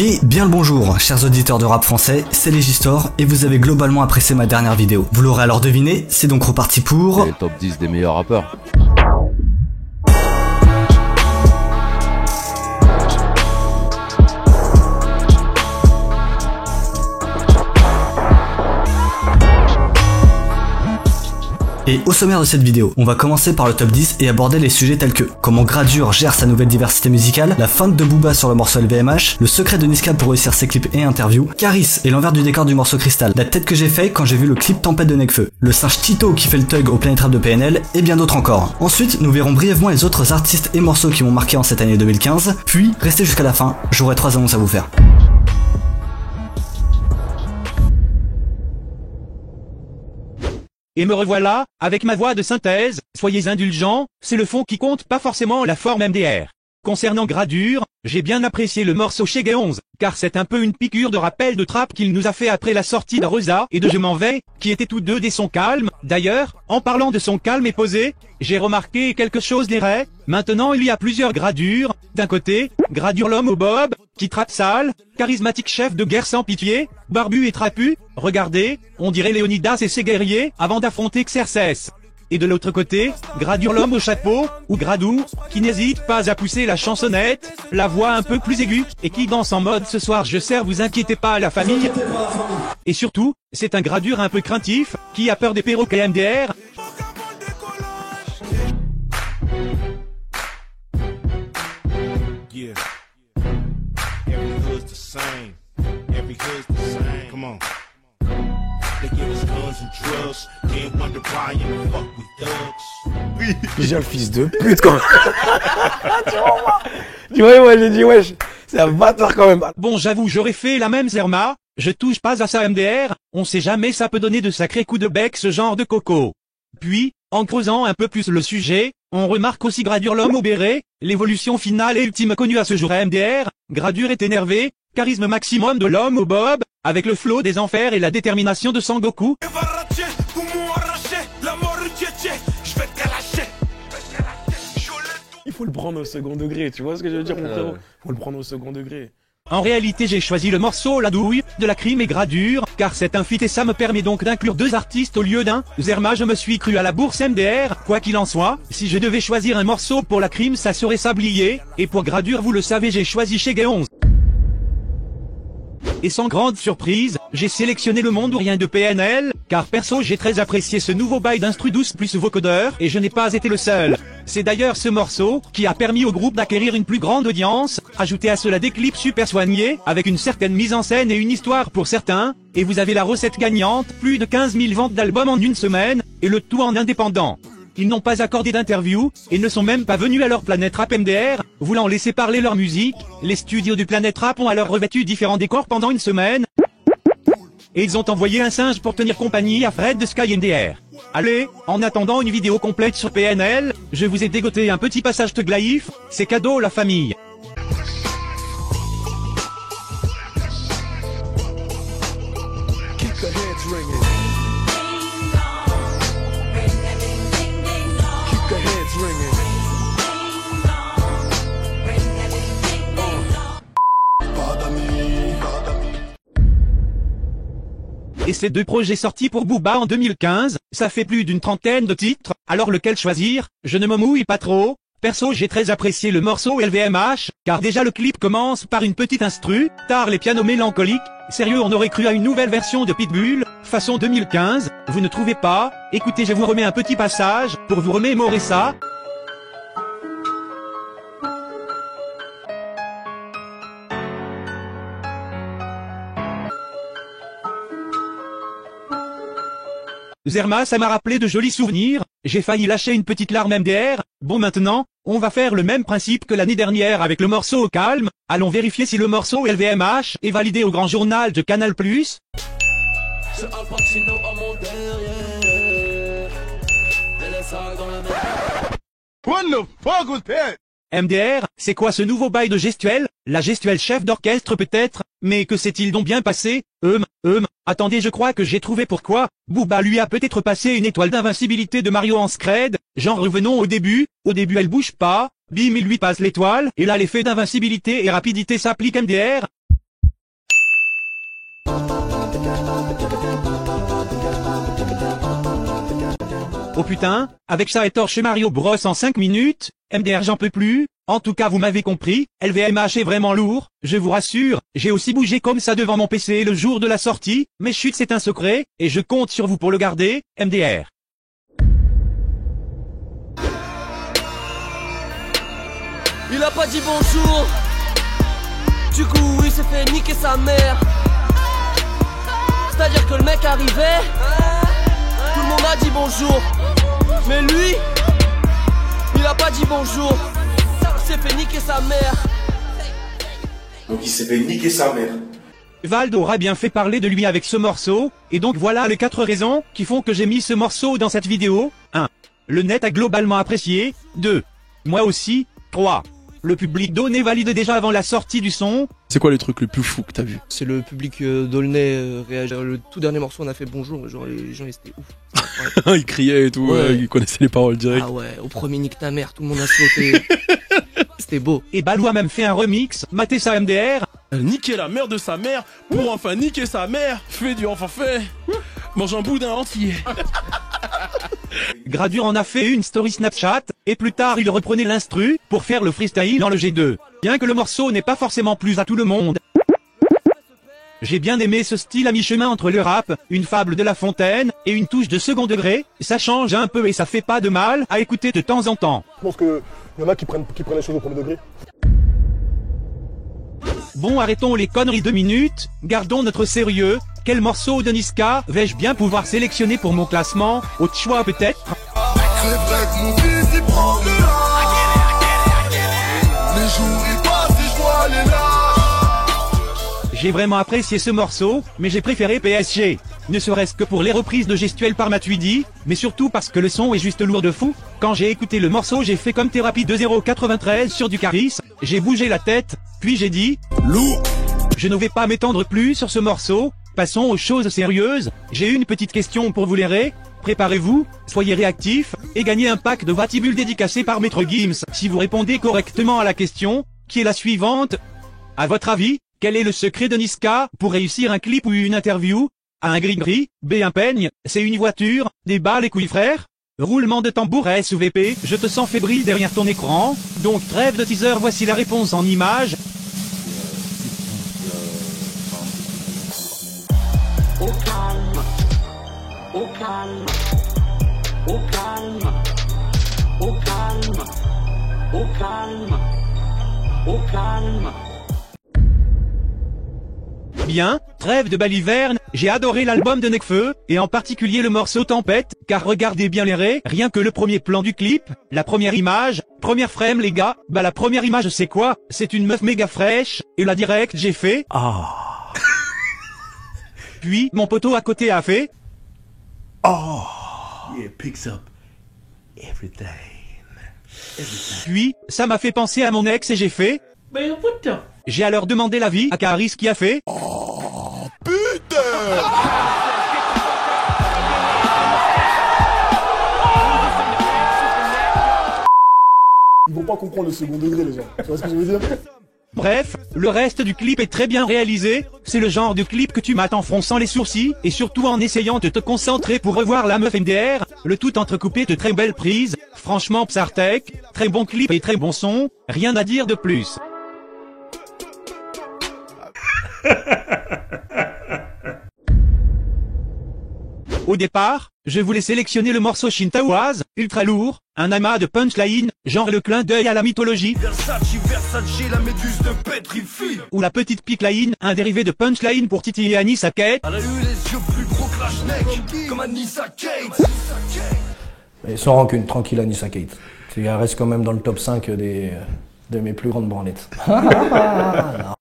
Et bien le bonjour, chers auditeurs de rap français, c'est Légistor et vous avez globalement apprécié ma dernière vidéo. Vous l'aurez alors deviné, c'est donc reparti pour... le top 10 des meilleurs rappeurs. Et au sommaire de cette vidéo, on va commencer par le top 10 et aborder les sujets tels que comment Gradure gère sa nouvelle diversité musicale, la feinte de Booba sur le morceau LVMH, le secret de Niska pour réussir ses clips et interviews, Caris et l'envers du décor du morceau Cristal, la tête que j'ai fait quand j'ai vu le clip Tempête de Nekfeu, le singe Tito qui fait le thug au Planet Rap de PNL et bien d'autres encore. Ensuite, nous verrons brièvement les autres artistes et morceaux qui m'ont marqué en cette année 2015, puis restez jusqu'à la fin, j'aurai 3 annonces à vous faire. Et me revoilà, avec ma voix de synthèse, soyez indulgents, c'est le fond qui compte, pas forcément la forme MDR. Concernant Gradure, j'ai bien apprécié le morceau Chegué 11, car c'est un peu une piqûre de rappel de trap qu'il nous a fait après la sortie d'Arosa et de Je m'en vais, qui étaient tous deux des sons calmes. D'ailleurs, en parlant de son calme et posé, j'ai remarqué quelque chose d'erré. Maintenant il y a plusieurs Gradures. D'un côté, Gradure l'homme au bob, qui trappe sale, charismatique chef de guerre sans pitié, barbu et trapu, regardez, on dirait Léonidas et ses guerriers avant d'affronter Xerxès. Et de l'autre côté, Gradure l'homme au chapeau, ou Gradou, qui n'hésite pas à pousser la chansonnette, la voix un peu plus aiguë, et qui danse en mode ce soir je sers vous inquiétez pas à la famille. Et surtout, c'est un Gradure un peu craintif, qui a peur des perroquets MDR. Yeah. Every hood's the same. Every hood's the same. Come on. They give us guns and drugs. Can't wonder why in the fuck we thugs. Oui, j'ai le fils de pute quand même. Tu vois, moi j'ai dit wesh, c'est un bâtard quand même. Bon j'avoue j'aurais fait la même Zerma, je touche pas à ça MDR, on sait jamais ça peut donner de sacrés coups de bec ce genre de coco. Puis, en creusant un peu plus le sujet, on remarque aussi Gradure l'homme au béret, l'évolution finale et ultime connue à ce jour à MDR, Gradure est énervé, charisme maximum de l'homme au bob, avec le flow des enfers et la détermination de Sangoku. Il faut le prendre au second degré, tu vois ce que je veux dire mon frérot? Faut le prendre au second degré. En réalité j'ai choisi le morceau La Douille, de la Crime et Gradure, car c'est un feat et ça me permet donc d'inclure deux artistes au lieu d'un. Zerma je me suis cru à la bourse MDR, quoi qu'il en soit, si je devais choisir un morceau pour la Crime ça serait Sablier, et pour Gradure vous le savez j'ai choisi Chegué 11. Et sans grande surprise, j'ai sélectionné Le Monde ou Rien de PNL, car perso j'ai très apprécié ce nouveau bail d'instru douce plus vocodeur, et je n'ai pas été le seul. C'est d'ailleurs ce morceau, qui a permis au groupe d'acquérir une plus grande audience, ajouté à cela des clips super soignés, avec une certaine mise en scène et une histoire pour certains, et vous avez la recette gagnante, plus de 15 000 ventes d'albums en une semaine, et le tout en indépendant. Ils n'ont pas accordé d'interview, et ne sont même pas venus à leur Planet Rap MDR, voulant laisser parler leur musique. Les studios du Planet Rap ont alors revêtu différents décors pendant une semaine. Et ils ont envoyé un singe pour tenir compagnie à Fred de Sky MDR. Allez, en attendant une vidéo complète sur PNL, je vous ai dégoté un petit passage de Glaïf, c'est cadeau la famille. Et ces deux projets sortis pour Booba en 2015, ça fait plus d'une trentaine de titres, alors lequel choisir? Je ne me mouille pas trop. Perso j'ai très apprécié le morceau LVMH, car déjà le clip commence par une petite instru, tard les pianos mélancoliques, sérieux on aurait cru à une nouvelle version de Pitbull, façon 2015, vous ne trouvez pas? Écoutez je vous remets un petit passage, pour vous remémorer ça. Zerma ça m'a rappelé de jolis souvenirs, j'ai failli lâcher une petite larme MDR, bon maintenant, on va faire le même principe que l'année dernière avec le morceau au calme, allons vérifier si le morceau LVMH est validé au grand journal de Canal+. What the fuck was that? MDR, c'est quoi ce nouveau bail de gestuelle? La gestuelle chef d'orchestre peut-être? Mais que s'est-il donc bien passé? Attendez je crois que j'ai trouvé pourquoi. Booba lui a peut-être passé une étoile d'invincibilité de Mario en scred, genre revenons au début elle bouge pas, bim il lui passe l'étoile, et là l'effet d'invincibilité et rapidité s'applique MDR. Oh putain, avec ça et torche Mario Bros en 5 minutes, MDR j'en peux plus, en tout cas vous m'avez compris, LVMH est vraiment lourd, je vous rassure, j'ai aussi bougé comme ça devant mon PC le jour de la sortie, mais chut c'est un secret, et je compte sur vous pour le garder, MDR. Il a pas dit bonjour. Du coup il s'est fait niquer sa mère. C'est-à-dire que le mec arrivait, tout le monde a dit bonjour. Mais lui, il a pas dit bonjour. Il s'est fait niquer sa mère. Donc il s'est fait niquer sa mère. Valdo aura bien fait parler de lui avec ce morceau, et donc voilà les 4 raisons qui font que j'ai mis ce morceau dans cette vidéo. 1. Le net a globalement apprécié. 2. Moi aussi. 3. Le public d'Aulnay valide déjà avant la sortie du son. C'est quoi les trucs les plus fous que t'as vu? C'est le public d'Aulnay réagir. Le tout dernier morceau, on a fait bonjour, genre les gens ils étaient ouf. Ils criaient et tout, Ouais. ils connaissaient les paroles direct. Ah ouais, au premier nique ta mère, tout le monde a sauté. C'était beau. Et Balou a même fait un remix, matez ça MDR. Niquer la mère de sa mère pour enfin niquer sa mère. Fait du enfin fait. Mange un boudin entier. Gradure en a fait une story Snapchat, et plus tard il reprenait l'instru, pour faire le freestyle dans le G2. Bien que le morceau n'est pas forcément plus à tout le monde. J'ai bien aimé ce style à mi-chemin entre le rap, une fable de La Fontaine, et une touche de second degré, ça change un peu et ça fait pas de mal à écouter de temps en temps. Je pense qu'il y en a qui prennent les choses au premier degré. Bon arrêtons les conneries 2 minutes, gardons notre sérieux, quel morceau de Niska vais-je bien pouvoir sélectionner pour mon classement, au choix peut-être? C'est vrai que mon fils il prend de l'âge. Les jours ils passent et je vois les lâches. J'ai vraiment apprécié ce morceau, mais j'ai préféré PSG. Ne serait-ce que pour les reprises de gestuelle par Matuidi, mais surtout parce que le son est juste lourd de fou. Quand j'ai écouté le morceau j'ai fait comme thérapie 2,093 sur du Caris, j'ai bougé la tête, puis j'ai dit « Lourd !» Je ne vais pas m'étendre plus sur ce morceau, passons aux choses sérieuses. J'ai une petite question pour vous les ré. Préparez-vous, soyez réactifs, et gagnez un pack de Vatibules dédicacé par Maître Gims si vous répondez correctement à la question, qui est la suivante. À votre avis, quel est le secret de Niska pour réussir un clip ou une interview? A un gris-gris, B un peigne, C une voiture, D bas les couilles frères? Roulement de tambour SVP, je te sens fébrile derrière ton écran, donc trêve de teaser, voici la réponse en images. Au calme, au calme, au calme, au calme, au calme, au calme. Bien, trêve de baliverne, j'ai adoré l'album de Nekfeu, et en particulier le morceau Tempête, car regardez bien les rés, rien que le premier plan du clip, la première image, première frame les gars, bah la première image c'est quoi? C'est une meuf méga fraîche, et la direct j'ai fait ah. Puis mon poteau à côté a fait oh. Yeah, picks up everything. Puis ça m'a fait penser à mon ex et j'ai fait Mais putain. J'ai alors demandé l'avis à Caris qui a fait Oh putain. Ils vont pas comprendre le second degré les gens. Tu vois ce que je veux dire? Bref, le reste du clip est très bien réalisé, c'est le genre de clip que tu mates en fronçant les sourcils, et surtout en essayant de te concentrer pour revoir la meuf MDR, le tout entrecoupé de très belles prises, franchement Psartec, très bon clip et très bon son, rien à dire de plus. Au départ, je voulais sélectionner le morceau Shintaoise, ultra lourd, un amas de punchline, genre le clin d'œil à la mythologie. Versace, la méduse de pétrifie. Ou la petite pickline, un dérivé de punchline pour titiller Anissa Kate. Elle a eu les yeux plus gros que la schneck, comme Anissa Kate. Et sans rancune, tranquille Anissa Kate. Elle reste quand même dans le top 5 de mes plus grandes branlettes.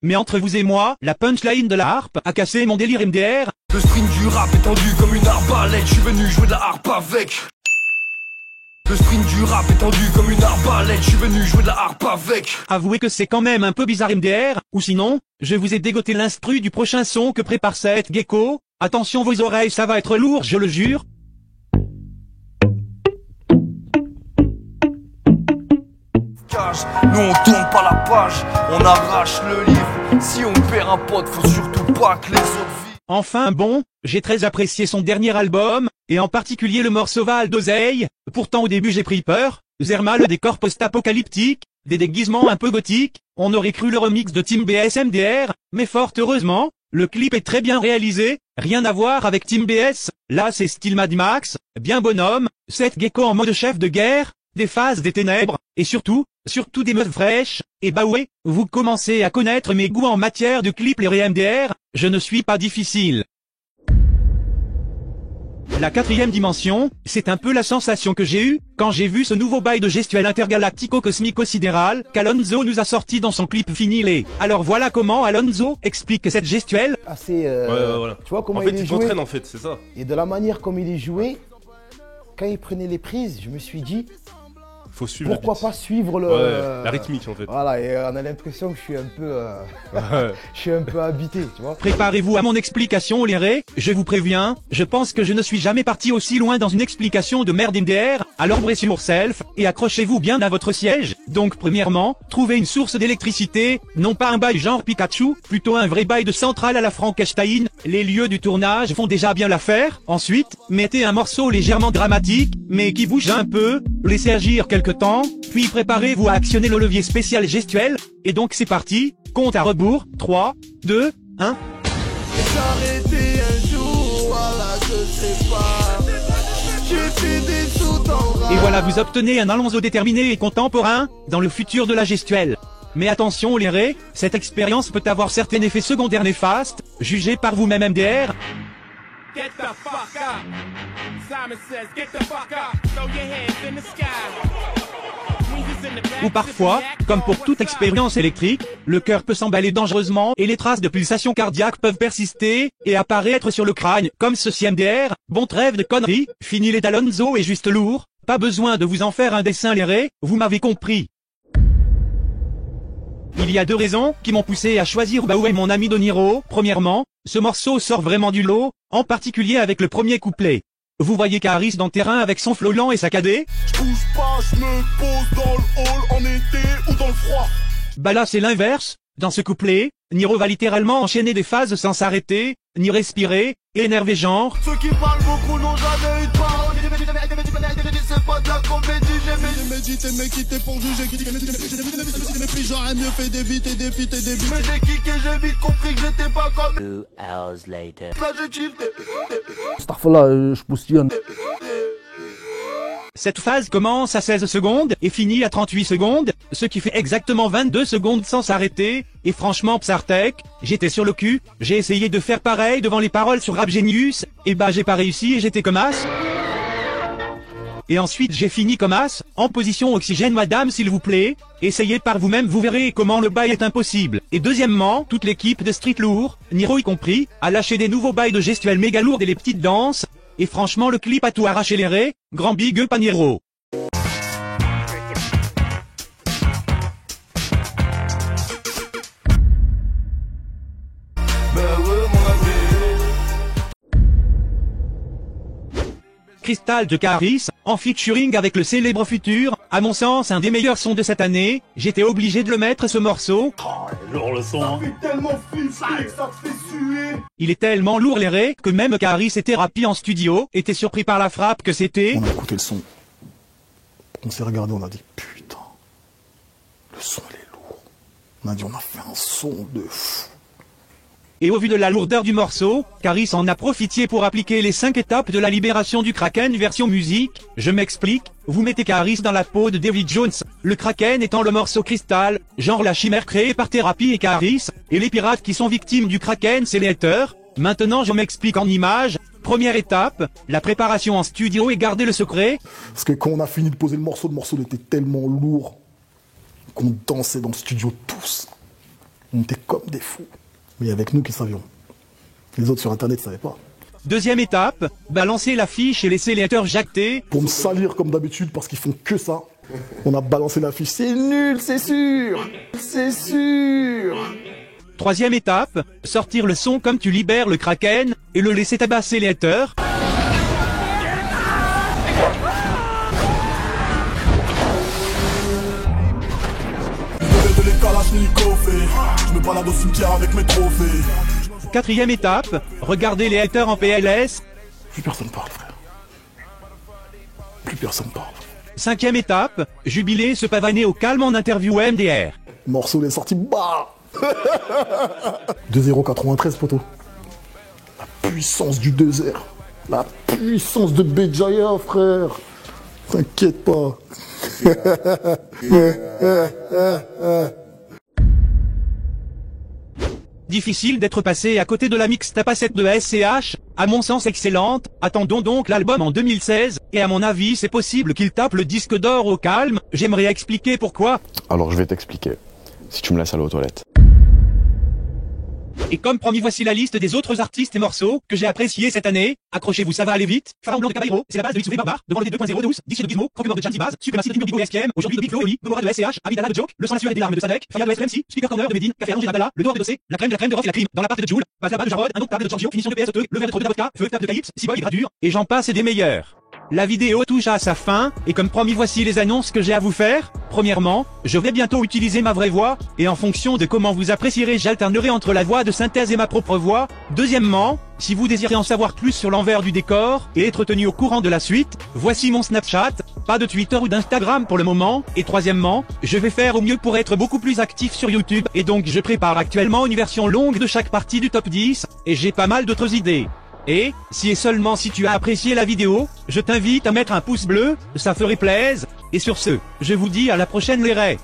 Mais entre vous et moi, la punchline de la harpe a cassé mon délire MDR. Le string du rap est tendu comme une arbalète, je suis venu jouer de la harpe avec. Le string du rap est tendu comme une arbalète, je suis venu jouer de la harpe avec. Avouez que c'est quand même un peu bizarre MDR, ou sinon, je vous ai dégoté l'instru du prochain son que prépare cette gecko. Attention vos oreilles, ça va être lourd, je le jure. Nous on tourne pas la page, on arrache le livre. Si on perd un pote, faut surtout pas que les autres Enfin bon, j'ai très apprécié son dernier album, et en particulier le morceau Val d'Oseille. Pourtant au début j'ai pris peur. Zerma, le décor post-apocalyptique, des déguisements un peu gothiques, on aurait cru le remix de Team BS MDR, mais fort heureusement, le clip est très bien réalisé, rien à voir avec Team BS, là c'est style Mad Max, bien bonhomme, 7 geckos en mode chef de guerre, des phases des ténèbres, et surtout des meufs fraîches, et bah ouais, vous commencez à connaître mes goûts en matière de clips les MDR, je ne suis pas difficile. La quatrième dimension, c'est un peu la sensation que j'ai eue, quand j'ai vu ce nouveau bail de gestuelle intergalactico-cosmico-sidéral, qu'Alonso nous a sorti dans son clip Finilé. Alors voilà comment Alonso explique cette gestuelle. Assez, voilà. Tu vois comment en fait, il est il joué. t'entraîne en fait, c'est ça. Et de la manière comme il est joué, quand il prenait les prises, je me suis dit, faut suivre pourquoi pas suivre le... la rythmique en fait. Voilà, et on a l'impression que je suis un peu... je suis un peu habité, tu vois. Préparez-vous à mon explication, les rés, je vous préviens, je pense que je ne suis jamais parti aussi loin dans une explication de merde MDR, alors brace yourself, et accrochez-vous bien à votre siège. Donc premièrement, trouvez une source d'électricité, non pas un bail genre Pikachu, plutôt un vrai bail de centrale à la Frankenstein, les lieux du tournage font déjà bien l'affaire. Ensuite, mettez un morceau légèrement dramatique, mais qui bouge un peu, laissez agir quelques temps, puis préparez-vous à actionner le levier spécial gestuel, et donc c'est parti, compte à rebours, 3, 2, 1. S'arrêter un jour, voilà, je sais pas. J'ai fait des sous dans Et voilà, vous obtenez un Alonso déterminé et contemporain, dans le futur de la gestuelle. Mais attention les rés, cette expérience peut avoir certains effets secondaires néfastes, jugez par vous-même MDR. Get the fuck up. Simon says, get the fuck up. Throw your hands in the sky. Ou parfois, comme pour toute expérience électrique, le cœur peut s'emballer dangereusement et les traces de pulsations cardiaques peuvent persister et apparaître sur le crâne, comme ceci MDR. Bon trêve de conneries, fini les Alonso est juste lourd, pas besoin de vous en faire un dessin les rés, vous m'avez compris. Il y a deux raisons qui m'ont poussé à choisir Baoué mon ami De Niro. Premièrement, ce morceau sort vraiment du lot, en particulier avec le premier couplet. Vous voyez Caris dans le terrain avec son flow lent et saccadé? Je bouge pas, je me pose dans le hall en été ou dans le froid. Bah là c'est l'inverse. Dans ce couplet, Niro va littéralement enchaîner des phases sans s'arrêter, ni respirer, et énerver genre. Ceux qui parlent beaucoup n'ont jamais eu de parole. C'est pas de la comédie, j'ai médité, mais quitté pour juger. Puis j'aurais mieux fait d'éviter des feats et des beats. Mais j'ai kické, j'ai vite compris que j'étais pas comme 2 hours later. là, j'ai kiffé. Starfall, je postillonne. Cette phase commence à 16 secondes et finit à 38 secondes, ce qui fait exactement 22 secondes sans s'arrêter, et franchement Psartec, j'étais sur le cul, j'ai essayé de faire pareil devant les paroles sur Rap Genius, et bah j'ai pas réussi et j'étais comme as. Et ensuite j'ai fini comme as, en position oxygène madame s'il vous plaît, essayez par vous-même vous verrez comment le bail est impossible. Et deuxièmement, toute l'équipe de Street Lourd, Niro y compris, a lâché des nouveaux bails de gestuels méga lourds et les petites danses, et franchement le clip a tout arraché les rés, grand big up à Niro. Crystal de Caris, en featuring avec le célèbre Futur, à mon sens un des meilleurs sons de cette année, j'étais obligé de le mettre ce morceau. Lourd le son, hein. Tellement flippé que ça te fait suer. Il est tellement lourd les rés que même Caris et Thérapie en studio étaient surpris par la frappe que c'était. On a écouté le son. On s'est regardé, on a dit putain, le son il est lourd. On a dit on a fait un son de fou. Et au vu de la lourdeur du morceau, Caris en a profité pour appliquer les 5 étapes de la libération du Kraken version musique. Je m'explique, vous mettez Caris dans la peau de David Jones, le Kraken étant le morceau cristal, genre la chimère créée par Thérapie et Caris, et les pirates qui sont victimes du Kraken c'est les haters. Maintenant je m'explique en images. Première étape, la préparation en studio et garder le secret. Parce que quand on a fini de poser le morceau était tellement lourd qu'on dansait dans le studio tous. On était comme des fous. Mais il y avait que nous qui savions. Les autres sur internet ne savaient pas. Deuxième étape, balancer l'affiche et laisser les haters jacter. Pour me salir comme d'habitude parce qu'ils font que ça. On a balancé l'affiche. C'est nul, c'est sûr. C'est sûr. Troisième étape, sortir le son comme tu libères le Kraken et le laisser tabasser les haters. Je me balade au cimetière avec mes trophées. 4e étape, regardez les haters en PLS. Plus personne parle, frère. Plus personne parle. 5e étape, Jubilé se pavaner au calme en interview MDR. Le morceau il est sorti, bah 2-0-93, poteau. La puissance du 2-0. La puissance de Béjaïa, frère. T'inquiète pas. Difficile d'être passé à côté de la mixtape A7 de SCH, à mon sens excellente, attendons donc l'album en 2016, et à mon avis c'est possible qu'il tape le disque d'or au calme, j'aimerais expliquer pourquoi. Alors je vais t'expliquer, si tu me laisses aller aux toilettes. Et comme promis, voici la liste des autres artistes et morceaux que j'ai appréciés cette année. Accrochez-vous, ça va aller vite. Pharaon Blanc de Caballero, c'est la base de X Barbare, devant le D2.0 de Ous, Disque de Gizmo, Croque-mort de Charlie Baz, Suprématie de King Bigo et SKM, aujourd'hui de Big Flo et Oli, Memora de SCH, Avidala de Joke, Le sang naturel des larmes de Sadek, Faya de SMC, Speaker Corner de Medine, Café Arrangé d'Abdallah, Le Dehors de Dossé, La crème de Rof et la crime, dans la part de Joule, Base là-bas de Jarod, Un autre table de Giorgio, Finition de PS2, Le verre de trop de vodka, Feu, table de Calypse, Ciboy, Gradure, et j'en passe et des meilleurs. La vidéo touche à sa fin, et comme promis voici les annonces que j'ai à vous faire. Premièrement, je vais bientôt utiliser ma vraie voix, et en fonction de comment vous apprécierez j'alternerai entre la voix de synthèse et ma propre voix. Deuxièmement, si vous désirez en savoir plus sur l'envers du décor, et être tenu au courant de la suite, voici mon Snapchat, pas de Twitter ou d'Instagram pour le moment. Et troisièmement, je vais faire au mieux pour être beaucoup plus actif sur YouTube, et donc je prépare actuellement une version longue de chaque partie du top 10, et j'ai pas mal d'autres idées. Et, si et seulement si tu as apprécié la vidéo, je t'invite à mettre un pouce bleu, ça ferait plaisir. Et sur ce, je vous dis à la prochaine les raies.